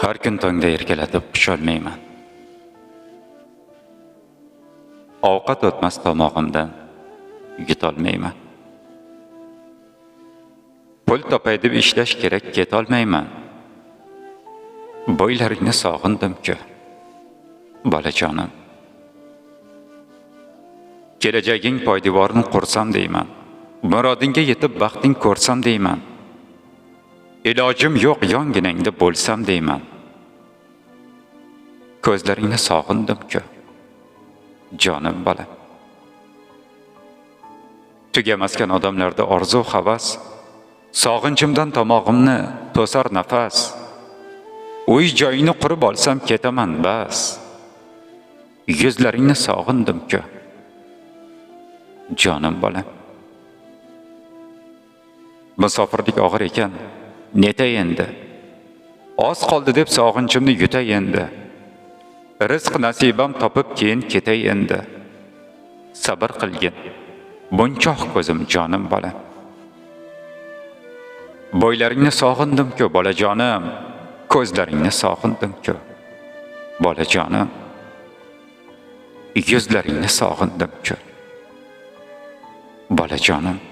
Har kun tongda erkalatib qusholmayman. Ovqat o'tmas tomog'imdan yutolmayman. Pul topay deb ishlash kerak, ketolmayman. Bo'ylaringni sog'indim-ku, bolajonim. Kelajaging poydevorini qursam deyman. Murodingga yetib baxting ko'rsam deyman. Ilojim yo'q yonginangda bo'lsam deyman. Ko'zlaringni sog'indim-ku, jonim bola. Tugamaskan odamlarda orzu havas, sog'inchimdan tomog'imni to'sar nafas. Uy joyini qurib olsam ketaman bas. Yuzlaringni sog'indim-ku, jonim bola. Musofirlik og'ir ekan, netay endi. Oz qoldi deb sog'inchimni yutay endi. Rizq nasibam topib keyin ketay endi. Sabr qilgin, bunchoq ko'zim jonim bola. Bo'ylaringni sog'indim-ku, bolajonim. Ko'zlaringni sog'indim-ku, bolajonim. Yuzlaringni sog'indim-ku, bolajonim.